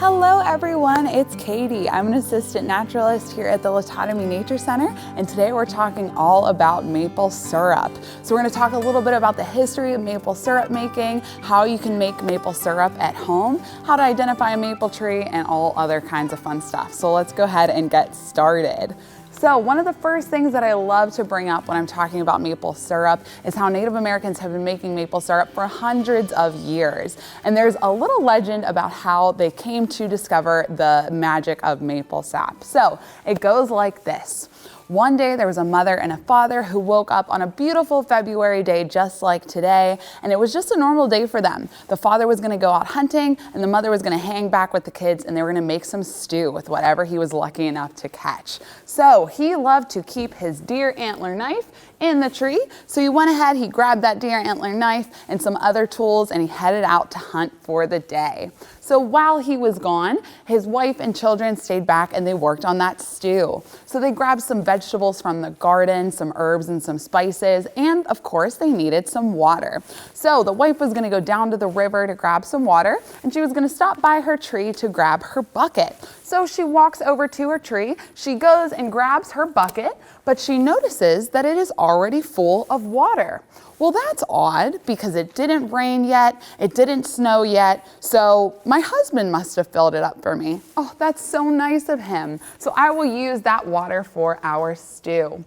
Hello everyone, it's Katie. I'm an assistant naturalist here at the Latodami Nature Center, and today we're talking all about maple syrup. So we're going to talk a little bit about the history of maple syrup making, how you can make maple syrup at home, how to identify a maple tree, and all other kinds of fun stuff. So let's go ahead and get started. So one of the first things that I love to bring up when I'm talking about maple syrup is how Native Americans have been making maple syrup for hundreds of years. And there's a little legend about how they came to discover the magic of maple sap. So it goes like this. One day there was a mother and a father who woke up on a beautiful February day just like today, and it was just a normal day for them. The father was going to go out hunting and the mother was going to hang back with the kids, and they were going to make some stew with whatever he was lucky enough to catch. So he loved to keep his deer antler knife in the tree, so he went ahead, he grabbed that deer antler knife and some other tools, and he headed out to hunt for the day. So while he was gone, his wife and children stayed back and they worked on that stew. So they grabbed some vegetables from the garden, some herbs and some spices, and of course they needed some water. So the wife was going to go down to the river to grab some water, and she was going to stop by her tree to grab her bucket. So she walks over to her tree, she goes and grabs her bucket, but she notices that it is already full of water. Well, that's odd because it didn't rain yet, it didn't snow yet, so my husband must have filled it up for me. Oh, that's so nice of him. So I will use that water for our stew.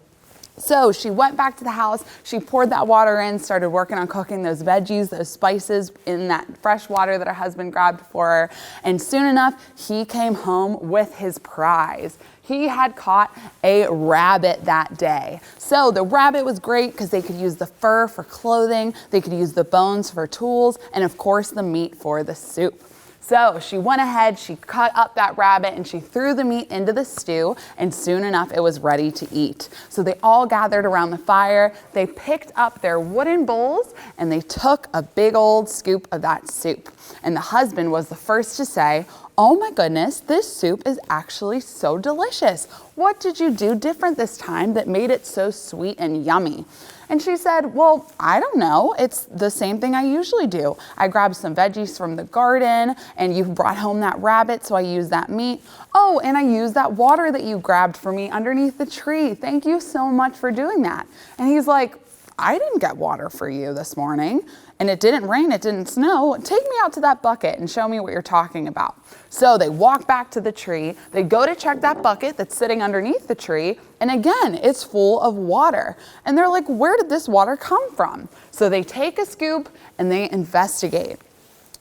So she went back to the house, she poured that water in, started working on cooking those veggies, those spices in that fresh water that her husband grabbed for her, and soon enough, he came home with his prize. He had caught a rabbit that day. So the rabbit was great because they could use the fur for clothing, they could use the bones for tools, and of course the meat for the soup. So she went ahead, she cut up that rabbit and she threw the meat into the stew, and soon enough it was ready to eat. So they all gathered around the fire, they picked up their wooden bowls and they took a big old scoop of that soup. And the husband was the first to say, "Oh my goodness, this soup is actually so delicious. What did you do different this time that made it so sweet and yummy?" And she said, "Well, I don't know. It's the same thing I usually do. I grabbed some veggies from the garden and you brought home that rabbit, so I used that meat. Oh, and I used that water that you grabbed for me underneath the tree. Thank you so much for doing that." And he's like, "I didn't get water for you this morning, and it didn't rain, it didn't snow. Take me out to that bucket and show me what you're talking about." So they walk back to the tree, they go to check that bucket that's sitting underneath the tree, and again, it's full of water. And they're like, "Where did this water come from?" So they take a scoop and they investigate.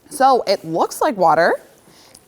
So it looks like water,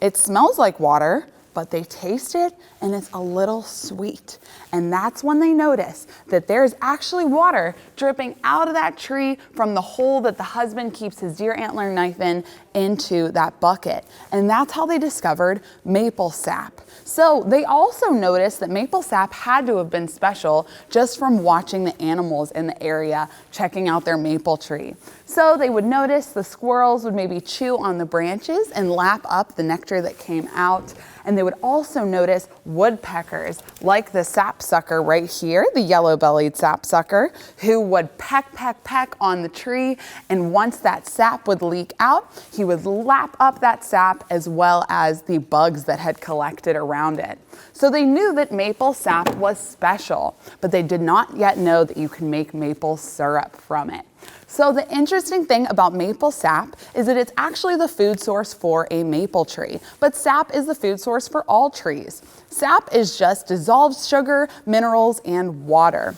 it smells like water, but they taste it and it's a little sweet. And that's when they notice that there's actually water dripping out of that tree from the hole that the husband keeps his deer antler knife in into that bucket. And that's how they discovered maple sap. So they also noticed that maple sap had to have been special just from watching the animals in the area checking out their maple tree. So they would notice the squirrels would maybe chew on the branches and lap up the nectar that came out. And they would also notice woodpeckers like the sapsucker right here, the yellow-bellied sapsucker, who would peck, peck, peck on the tree. And once that sap would leak out, he would lap up that sap as well as the bugs that had collected around it. So they knew that maple sap was special, but they did not yet know that you can make maple syrup from it. So the interesting thing about maple sap is that it's actually the food source for a maple tree, but sap is the food source for all trees. Sap is just dissolved sugar, minerals, and water.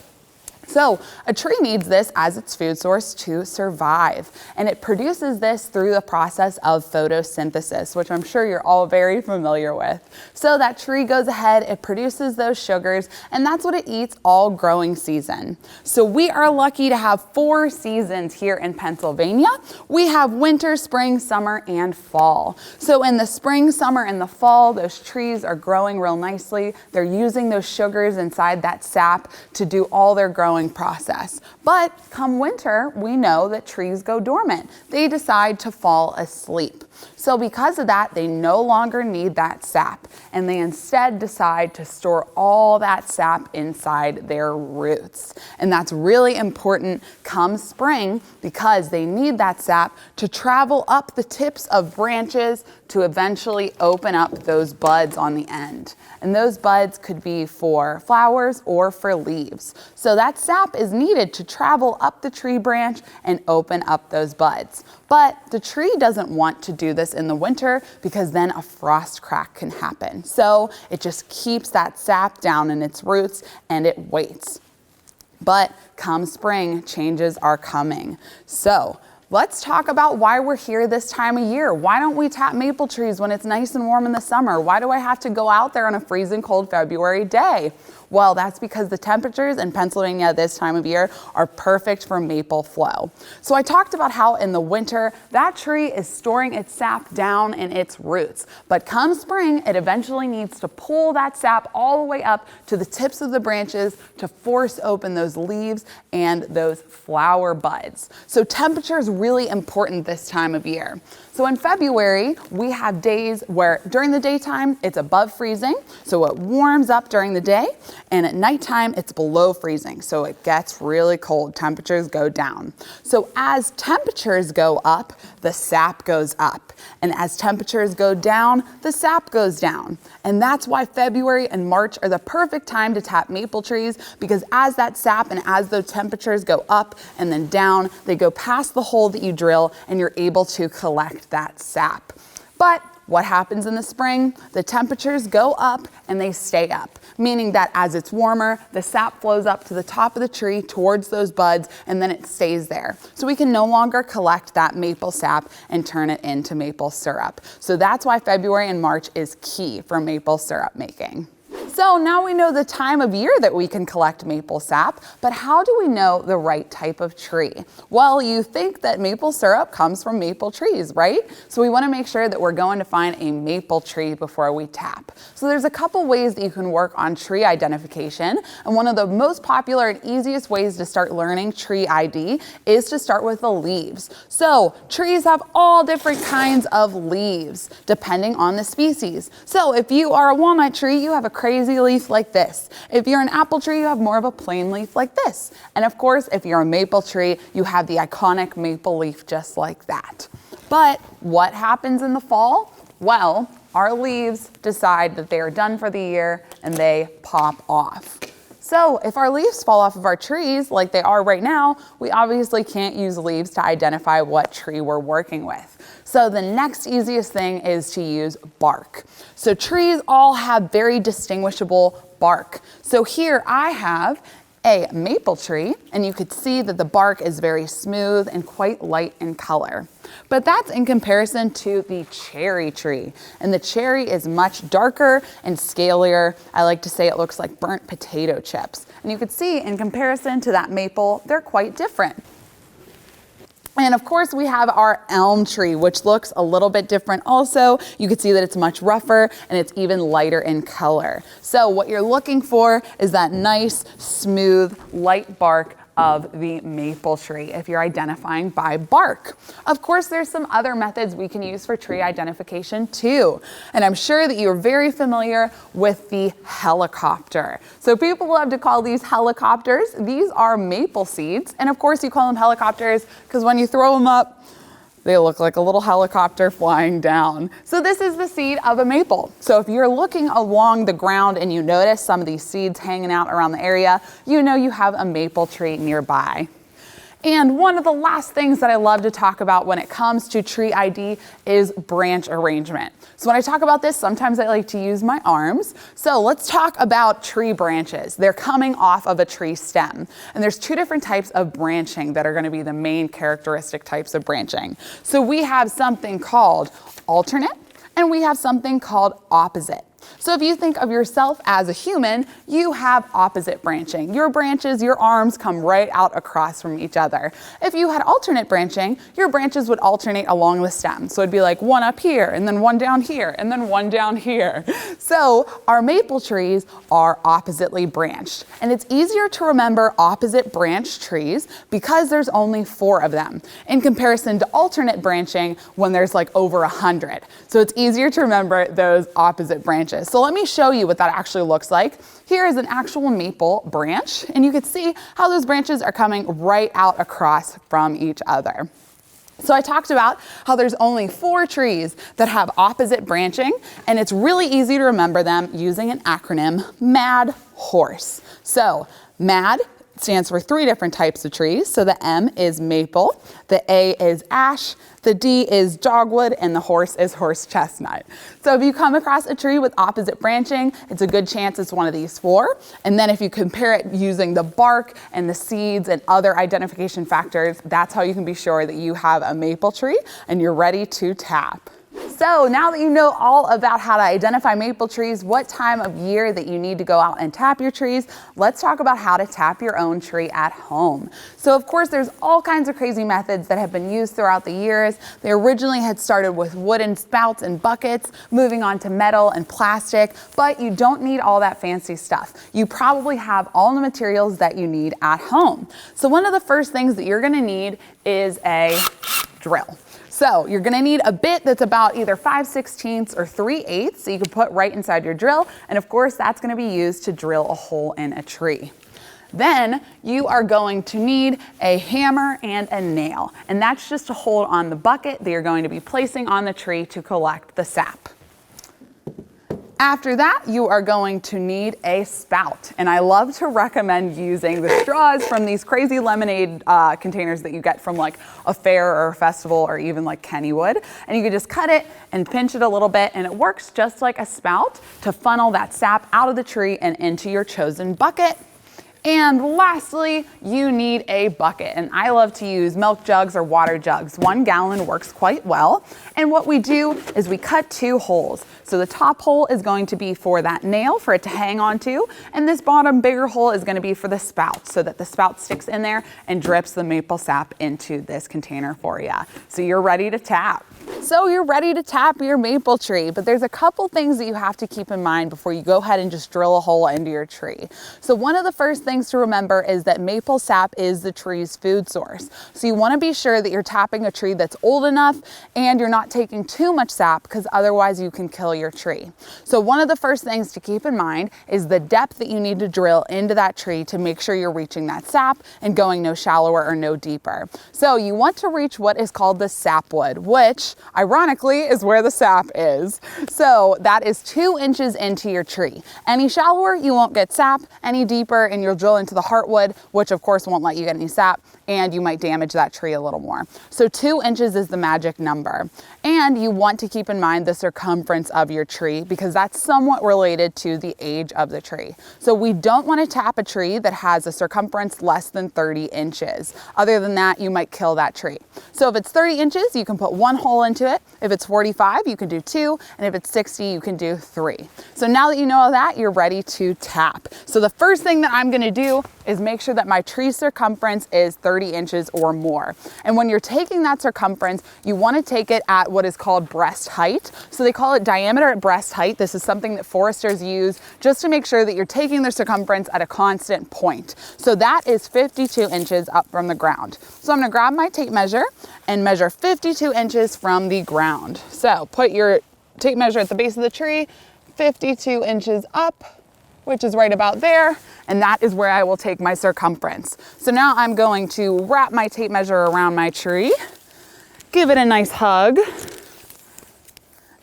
So a tree needs this as its food source to survive, and it produces this through the process of photosynthesis, which I'm sure you're all very familiar with. So that tree goes ahead, it produces those sugars, and that's what it eats all growing season. So we are lucky to have 4 seasons here in Pennsylvania. We have winter, spring, summer, and fall. So in the spring, summer, and the fall, those trees are growing real nicely. They're using those sugars inside that sap to do all their growing growing process. But come winter, we know that trees go dormant. They decide to fall asleep. So because of that, they no longer need that sap, and they instead decide to store all that sap inside their roots. And that's really important come spring because they need that sap to travel up the tips of branches to eventually open up those buds on the end. And those buds could be for flowers or for leaves. So that sap is needed to travel up the tree branch and open up those buds. But the tree doesn't want to do this in the winter because then a frost crack can happen. So it just keeps that sap down in its roots and it waits. But come spring, changes are coming. So let's talk about why we're here this time of year. Why don't we tap maple trees when it's nice and warm in the summer? Why do I have to go out there on a freezing cold February day? Well, that's because the temperatures in Pennsylvania this time of year are perfect for maple flow. So I talked about how in the winter, that tree is storing its sap down in its roots. But come spring, it eventually needs to pull that sap all the way up to the tips of the branches to force open those leaves and those flower buds. So temperature is really important this time of year. So in February, we have days where during the daytime, it's above freezing, so it warms up during the day, and at nighttime, it's below freezing, so it gets really cold. Temperatures go down. So as temperatures go up, the sap goes up, and as temperatures go down, the sap goes down. And that's why February and March are the perfect time to tap maple trees, because as that sap and as those temperatures go up and then down, they go past the hole that you drill, and you're able to collect that sap. But what happens in the spring? The temperatures go up and they stay up, meaning that as it's warmer, the sap flows up to the top of the tree towards those buds, and then it stays there. So we can no longer collect that maple sap and turn it into maple syrup. So that's why February and March is key for maple syrup making. So now we know the time of year that we can collect maple sap, but how do we know the right type of tree? Well, you think that maple syrup comes from maple trees, right? So we want to make sure that we're going to find a maple tree before we tap. So there's a couple ways that you can work on tree identification, and one of the most popular and easiest ways to start learning tree ID is to start with the leaves. So trees have all different kinds of leaves depending on the species. So if you are a walnut tree, you have a crazy leaf like this. If you're an apple tree, you have more of a plain leaf like this. And of course, if you're a maple tree, you have the iconic maple leaf just like that. But what happens in the fall? Well, our leaves decide that they are done for the year and they pop off. So if our leaves fall off of our trees like they are right now, we obviously can't use leaves to identify what tree we're working with. So the next easiest thing is to use bark. So trees all have very distinguishable bark. So here I have a maple tree, and you could see that the bark is very smooth and quite light in color. But that's in comparison to the cherry tree. And the cherry is much darker and scalier. I like to say it looks like burnt potato chips. And you could see in comparison to that maple, they're quite different. And of course we have our elm tree, which looks a little bit different also. You can see that it's much rougher and it's even lighter in color. So what you're looking for is that nice, smooth, light bark of the maple tree if you're identifying by bark. Of course, there's some other methods we can use for tree identification too. And I'm sure that you're very familiar with the helicopter. So people love to call these helicopters. These are maple seeds. And of course you call them helicopters because when you throw them up, they look like a little helicopter flying down. So this is the seed of a maple. So if you're looking along the ground and you notice some of these seeds hanging out around the area, you know you have a maple tree nearby. And one of the last things that I love to talk about when it comes to tree ID is branch arrangement. So when I talk about this, sometimes I like to use my arms. So let's talk about tree branches. They're coming off of a tree stem. And there's two different types of branching that are going to be the main characteristic types of branching. So we have something called alternate and we have something called opposite. So if you think of yourself as a human, you have opposite branching. Your branches, your arms come right out across from each other. If you had alternate branching, your branches would alternate along the stem. So it'd be like one up here, and then one down here, and then one down here. So our maple trees are oppositely branched. And it's easier to remember opposite branch trees because there's only 4 of them, in comparison to alternate branching when there's like over 100. So it's easier to remember those opposite branches. So let me show you what that actually looks like. Here is an actual maple branch, and you can see how those branches are coming right out across from each other. So I talked about how there's only 4 trees that have opposite branching, and it's really easy to remember them using an acronym, MAD horse. So MAD stands for 3 different types of trees. So the M is maple, the A is ash, the D is dogwood, and the horse is horse chestnut. So if you come across a tree with opposite branching, it's a good chance it's one of these 4. And then if you compare it using the bark and the seeds and other identification factors, that's how you can be sure that you have a maple tree and you're ready to tap. So now that you know all about how to identify maple trees, what time of year that you need to go out and tap your trees, let's talk about how to tap your own tree at home. So of course, there's all kinds of crazy methods that have been used throughout the years. They originally had started with wooden spouts and buckets, moving on to metal and plastic, but you don't need all that fancy stuff. You probably have all the materials that you need at home. So one of the first things that you're gonna need is a drill. So you're gonna need a bit that's about either 5/16 or 3/8 that you can put right inside your drill. And of course, that's gonna be used to drill a hole in a tree. Then you are going to need a hammer and a nail. And that's just to hold on the bucket that you're going to be placing on the tree to collect the sap. After that, you are going to need a spout. And I love to recommend using the straws from these crazy lemonade containers that you get from like a fair or a festival or even like Kennywood. And you can just cut it and pinch it a little bit, and it works just like a spout to funnel that sap out of the tree and into your chosen bucket. And lastly, you need a bucket. And I love to use milk jugs or water jugs. 1 gallon works quite well. And what we do is we cut 2 holes. So the top hole is going to be for that nail for it to hang onto. And this bottom bigger hole is going to be for the spout so that the spout sticks in there and drips the maple sap into this container for you. So you're ready to tap. So you're ready to tap your maple tree, but there's a couple things that you have to keep in mind before you go ahead and just drill a hole into your tree. So one of the first things to remember is that maple sap is the tree's food source. So you want to be sure that you're tapping a tree that's old enough and you're not taking too much sap, because otherwise you can kill your tree. So one of the first things to keep in mind is the depth that you need to drill into that tree to make sure you're reaching that sap and going no shallower or no deeper. So you want to reach what is called the sapwood, which ironically is where the sap is. So that is 2 inches into your tree. Any shallower, you won't get sap. Any deeper, and you'll drill into the heartwood, which of course won't let you get any sap, and you might damage that tree a little more. So 2 inches is the magic number. And you want to keep in mind the circumference of your tree, because that's somewhat related to the age of the tree. So we don't want to tap a tree that has a circumference less than 30 inches. Other than that, you might kill that tree. So if it's 30 inches, you can put 1 hole into it. If it's 45, you can do 2. And if it's 60, you can do 3. So now that you know all that, you're ready to tap. So the first thing that I'm going to do is make sure that my tree circumference is 30 inches or more. And when you're taking that circumference, you want to take it at what is called breast height. So they call it diameter at breast height. This is something that foresters use just to make sure that you're taking the circumference at a constant point. So that is 52 inches up from the ground. So I'm going to grab my tape measure and measure 52 inches from the ground. So put your tape measure at the base of the tree, 52 inches up, which is right about there, and that is where I will take my circumference. So now I'm going to wrap my tape measure around my tree, give it a nice hug,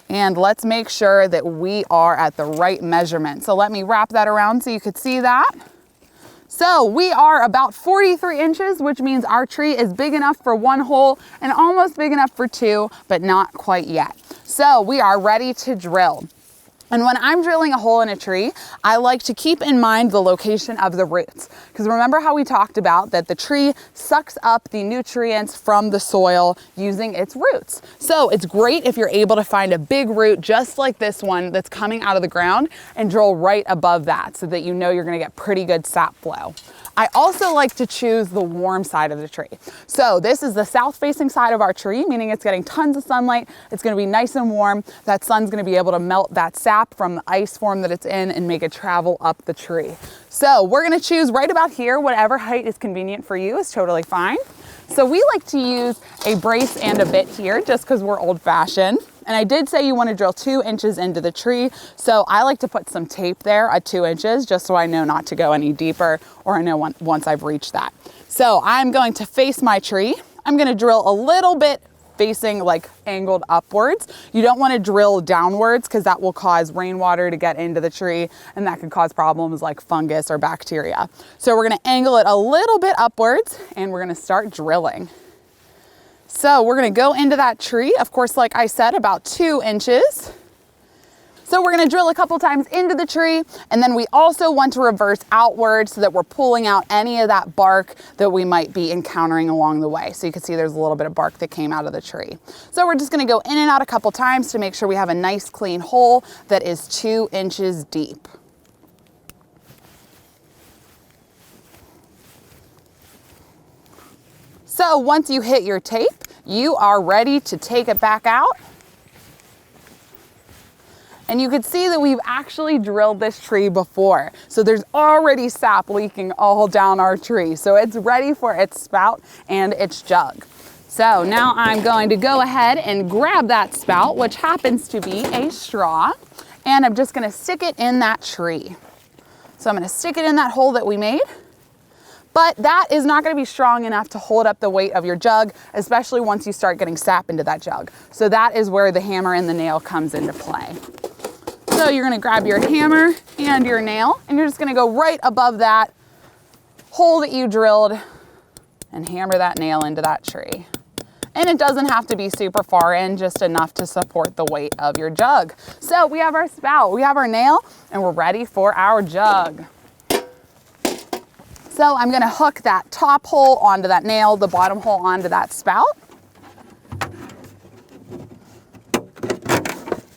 and let's make sure that we are at the right measurement. So let me wrap that around so you could see that. So we are about 43 inches, which means our tree is big enough for 1 hole and almost big enough for 2, but not quite yet. So we are ready to drill. And when I'm drilling a hole in a tree, I like to keep in mind the location of the roots. Because remember how we talked about that the tree sucks up the nutrients from the soil using its roots. So it's great if you're able to find a big root just like this one that's coming out of the ground and drill right above that so that you know you're gonna get pretty good sap flow. I also like to choose the warm side of the tree. So this is the south facing side of our tree, meaning it's getting tons of sunlight. It's gonna be nice and warm. That sun's gonna be able to melt that sap from the ice form that it's in and make it travel up the tree. So we're gonna choose right about here. Whatever height is convenient for you is totally fine. So we like to use a brace and a bit here just because we're old fashioned. And I did say you want to drill 2 inches into the tree. So I like to put some tape there at 2 inches just so I know not to go any deeper, or I know once I've reached that. So I'm going to face my tree. I'm going to drill a little bit facing like angled upwards. You don't want to drill downwards because that will cause rainwater to get into the tree and that could cause problems like fungus or bacteria. So we're going to angle it a little bit upwards and we're going to start drilling. So we're gonna go into that tree, of course, like I said, about 2 inches. So we're gonna drill a couple times into the tree, and then we also want to reverse outward so that we're pulling out any of that bark that we might be encountering along the way. So you can see there's a little bit of bark that came out of the tree. So we're just gonna go in and out a couple times to make sure we have a nice clean hole that is 2 inches deep. So once you hit your tape, you are ready to take it back out. And you can see that we've actually drilled this tree before. So there's already sap leaking all down our tree. So it's ready for its spout and its jug. So now I'm going to go ahead and grab that spout, which happens to be a straw, and I'm just gonna stick it in that tree. So I'm gonna stick it in that hole that we made. But that is not going to be strong enough to hold up the weight of your jug, especially once you start getting sap into that jug. So that is where the hammer and the nail comes into play. So you're going to grab your hammer and your nail, and you're just going to go right above that hole that you drilled and hammer that nail into that tree. And it doesn't have to be super far in, just enough to support the weight of your jug. So we have our spout, we have our nail, and we're ready for our jug. So I'm gonna hook that top hole onto that nail, the bottom hole onto that spout.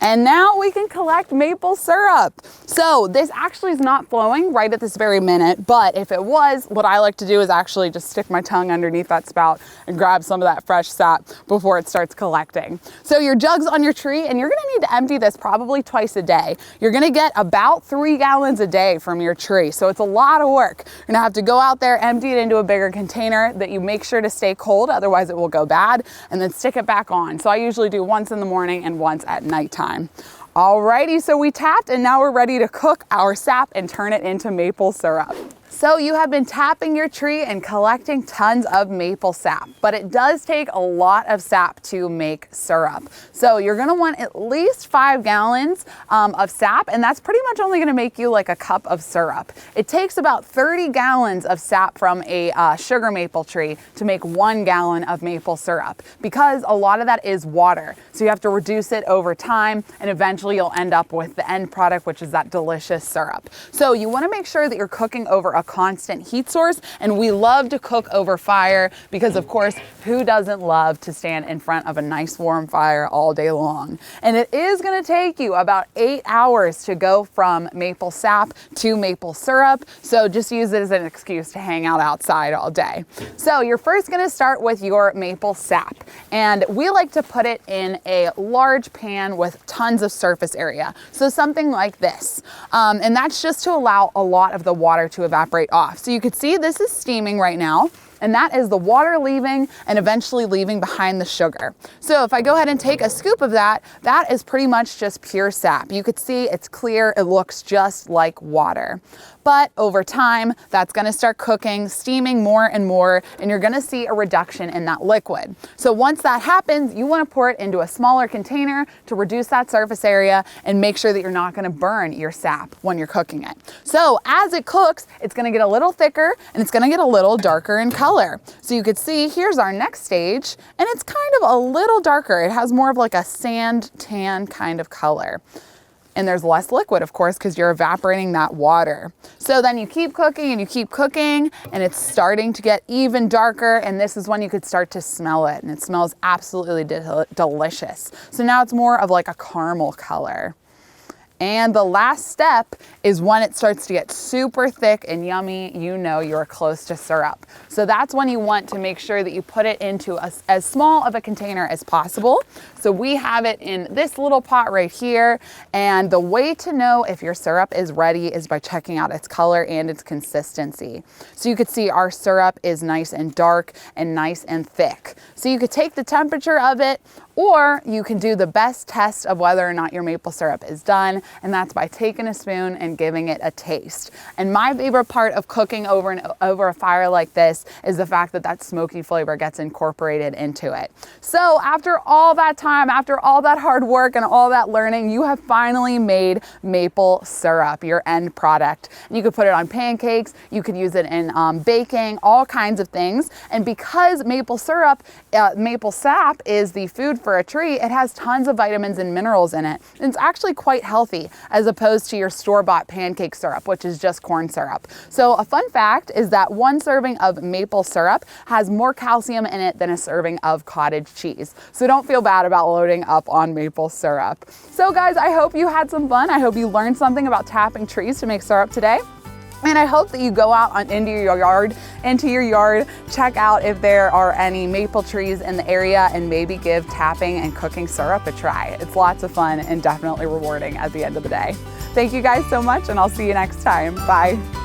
And now we can collect maple syrup. So this actually is not flowing right at this very minute, but if it was, what I like to do is actually just stick my tongue underneath that spout and grab some of that fresh sap before it starts collecting. So your jug's on your tree, and you're gonna need to empty this probably twice a day. You're gonna get about 3 gallons a day from your tree, so it's a lot of work. You're gonna have to go out there, empty it into a bigger container that you make sure to stay cold, otherwise it will go bad, and then stick it back on. So I usually do once in the morning and once at nighttime. Alrighty, so we tapped and now we're ready to cook our sap and turn it into maple syrup. So you have been tapping your tree and collecting tons of maple sap, but it does take a lot of sap to make syrup. So you're gonna want at least 5 gallons of sap, and that's pretty much only gonna make you like a cup of syrup. It takes about 30 gallons of sap from a sugar maple tree to make 1 gallon of maple syrup, because a lot of that is water. So you have to reduce it over time, and eventually you'll end up with the end product, which is that delicious syrup. So you wanna make sure that you're cooking over a constant heat source, and we love to cook over fire because, of course, who doesn't love to stand in front of a nice warm fire all day long? And it is going to take you about 8 hours to go from maple sap to maple syrup, so just use it as an excuse to hang out outside all day. So you're first going to start with your maple sap, and we like to put it in a large pan with tons of surface area, so something like this, and that's just to allow a lot of the water to evaporate off. So you can see this is steaming right now, and that is the water leaving and eventually leaving behind the sugar. So if I go ahead and take a scoop of that, that is pretty much just pure sap. You could see it's clear, it looks just like water. But over time, that's gonna start cooking, steaming more and more, and you're gonna see a reduction in that liquid. So once that happens, you wanna pour it into a smaller container to reduce that surface area and make sure that you're not gonna burn your sap when you're cooking it. So as it cooks, it's gonna get a little thicker and it's gonna get a little darker in color. So you could see, here's our next stage, and it's kind of a little darker. It has more of like a sand tan kind of color. and there's less liquid, of course, because you're evaporating that water. So then you keep cooking and you keep cooking, and it's starting to get even darker, and this is when you could start to smell it, and it smells absolutely delicious. So now it's more of like a caramel color. And the last step is when it starts to get super thick and yummy, you know you're close to syrup. So that's when you want to make sure that you put it into as small of a container as possible. So we have it in this little pot right here. And the way to know if your syrup is ready is by checking out its color and its consistency. So you could see our syrup is nice and dark and nice and thick. So you could take the temperature of it, or you can do the best test of whether or not your maple syrup is done, and that's by taking a spoon and giving it a taste. And my favorite part of cooking over a fire like this is the fact that that smoky flavor gets incorporated into it. So after all that time, after all that hard work and all that learning, you have finally made maple syrup, your end product. And you could put it on pancakes, you could use it in baking, all kinds of things. And because maple syrup, maple sap is the food for a tree, it has tons of vitamins and minerals in it. And it's actually quite healthy as opposed to your store-bought pancake syrup, which is just corn syrup. So a fun fact is that one serving of maple syrup has more calcium in it than a serving of cottage cheese. So don't feel bad about loading up on maple syrup. So guys, I hope you had some fun. I hope you learned something about tapping trees to make syrup today. And I hope that you go out into your yard, check out if there are any maple trees in the area, and maybe give tapping and cooking syrup a try. It's lots of fun and definitely rewarding at the end of the day. Thank you guys so much, and I'll see you next time. Bye.